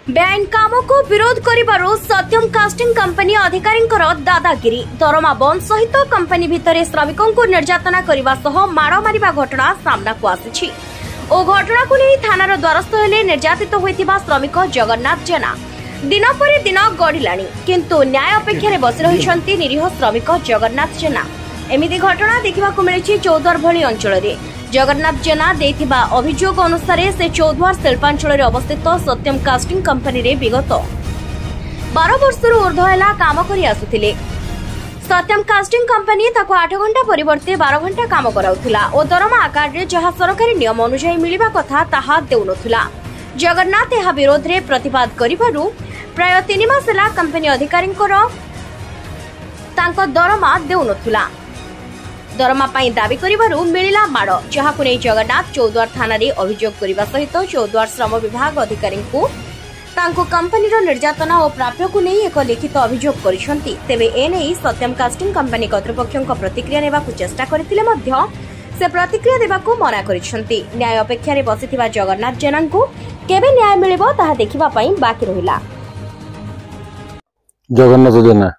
बेआईन काम को विरोध करिबारु सत्यम कास्टिंग कंपनी अधिकारी दादागिरी दरमा बंद सहित कंपनी भितर श्रमिकों को निर्यातना करने सह माड़ मारिबा घटना सामना को आसी ओ घटना को नहीं थानार द्वारस्थ हेले निर्यातित होइथिबा श्रमिक जगन्नाथ जेना दिन पर दिन गढ़िलाणी किंतु न्याय अपेक्षा रे बसी रहिछंती निरीह श्रमिक जगन्नाथ जेना। एमिति घटना देखिबाकु मिलिछि चौद्वार भली अंचल रे। जगन्नाथ जेना देथिबा अभियोग अनुसार से चौद्वार शिल्पांचल रे अवस्थित सत्यम कास्टिंग कंपनी रे विगत 12 वर्षर ऊर्ध्व हेला काम करि आसुथिले। सत्यम कास्टिंग कंपनी ताको 8 घंटा परिवर्ते 12 घंटा काम कराउथिला ओ दरमा आकार रे जहा सरकारी नियम अनुसार मिलिबा कथा ताहा देउनथुला। जगन्नाथ एहा विरोध रे प्रतिवाद करिबारु प्राय 3 मास हेला कंपनी अधिकारी तांको दरमा देउनथुला। दरमा पाई दाबी करिबारु मिलिला माड़ जहाकु नै जगन्नाथ चौद्वार थाना रे अभियोग करिबा सहित चौद्वार श्रम विभाग अधिकारी को तांको कंपनी रो निर्यातना और प्राप्य को नै एक लिखित अभियोग करिसंती। तेबे ए नै सत्यम कास्टिंग कंपनी कर्तृपक्षक प्रतिक्रिया नेबाकु चेष्टा करथिले मध्य से प्रतिक्रिया देबाकु मना करिसंती। न्याय अपेक्षा रे बसिथिबा जगन्नाथ जेना को केबे न्याय मिलिबो ताहा देखिबा पई बाकी रहिला। जगन्नाथ जेना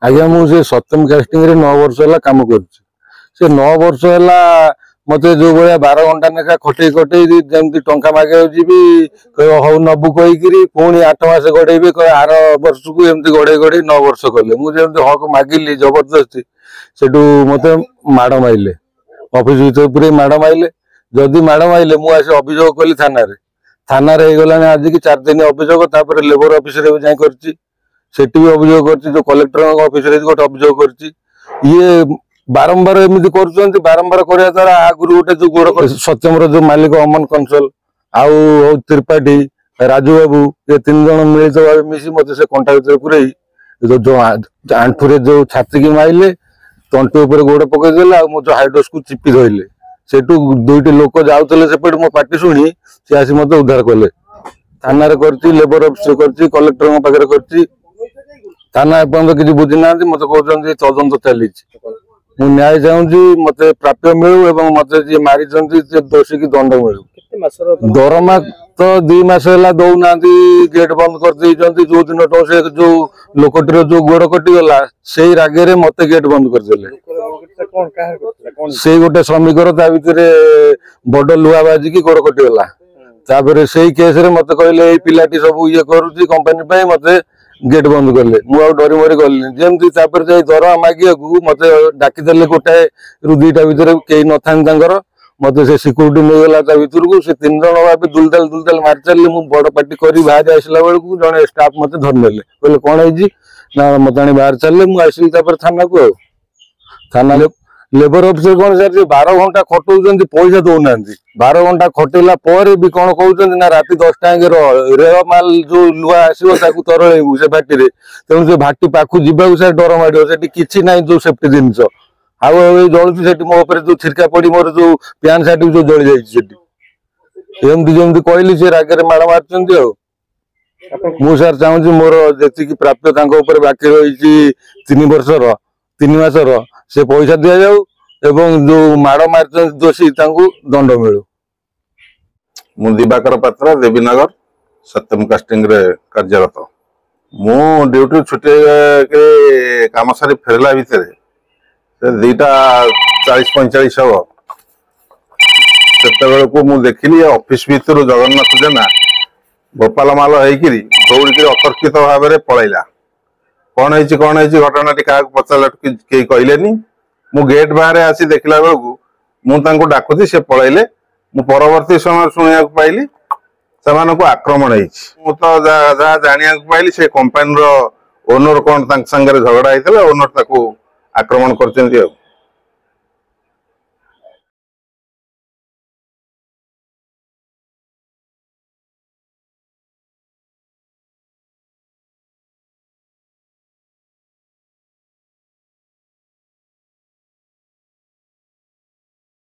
आज्ञा मुझे सत्यम कास्टिंग रे 9 वर्ष है काम कर 9 वर्ष है मत जो भाया 12 घंटा लेखा खटे खटे जमी टंका मागे जी हौ नबू कहीकि पुणी 8 मास गड़ेबे आर वर्ष को एमती गड़े गड़े 9 वर्ष कले मुझे हक मागिली जबरदस्ती सेठू मत माड़ माइले ऑफिस भीतर पूरे माड़ माइले जदि माड़ माइले मुझे अभियोग कली थाना गला आज की 4 दिन अभियोग लेबर ऑफिस रे जाई करची सेठी भी अभियोग करची जो कलेक्टर ऑफिस रे गोटे अभियोग करची ये बारंबार एमती कर बारंबार करने द्वारा आगुरी गोटे जो गोड़ सत्यम जो मालिक अमन कंसल आउ त्रिपाठी राजू बाबू ये 3 जन मिलित भाव मिसी मत से कंटा भर पूरे जो आंठुरे जो छाती की माइले तंटू उपर गोड़ पकईदे आ मो हाइड्रोस को चिपी धरले सेठू 2टी लोक जाऊले सेपटे मो पार्टी शुणी सी आसी मत उद्धार कले थाना लेबर ऑफिस कर कलेक्टर पाखे कर थाना एपर्त किसी बुझी ना मत कहते तदंत चली मु न्याय चाहूँगी मत प्राप्य मिलू एवं मत जी मारी दोषी की दंड मिलू। दरमा तो 2 मास है दौना गेट बंद कर जो दिन से जो लोकटर जो गोड़ कटिगला से रागे मत गेट बंद करदे से गोटे श्रमिक भर बड़ लुहा बाजिकी गोड़ कटिगला से केस मत कहले पिलाटी सब ये करुच्ची कंपनी मत गेट बंद कले मुझे डरी मरी गली जमी दरमा मागिया मत डाकीदे गोटाए रु 2टा भितर कई न था मत से सिक्यूरीटी नहीं गला भर को 3 जन भाव दुलदाल मारी चली मुझे बड़ पार्टी कर बाहर आसला बेलू जड़े स्टाफ मत धरने कहले कौन है मत आनी बाहर चलिए मुझे थाना को थाना लेबर ऑफिस कौन सर 12 घंटा खटौ पैसा दौना 12 घंटा खटेला भी कौन कहते ना राति 10टा रेह माल जो लुहा आसो तरलू से भाटी तेणु से भाटी पाखु जावाक डर माड़ से कि ना जो सेफ्टी जिनस आउ जलुची मो जो छिरका पड़ी मोर जो पैंट सार्ट जो जली जामती जमी कहली से रागे माड़ मार्च मु सर चाहूँगी मोर जी प्राप्य बाकी रही 3 वर्षर 3 मासर से पैसा दि जाऊ एवं जो माड़ मार दोषी दंड मिलू। मु दिवाकर पात्र देवीनगर सत्यम कास्टिंग रे कार्यरत मु ड्यूटी छुट्टी के काम सारी फेरला भितर 2:40-45 हम से को मु देखिली ऑफिस भीतर जगन्नाथ जेना गोपाल माल होकर दौड़ी अतर्कित भाव में पलैला कौन है घटना क्या पचार कई कहलेनी मु गेट बाहर आसी देखला बेलू मुझे डाकुची से पलैले मु परवर्ती समय शुणा पाइली से आक्रमण हो जाना पाइली से कंपनी ओनर कौन झगड़ा होता ओनर आक्रमण कर।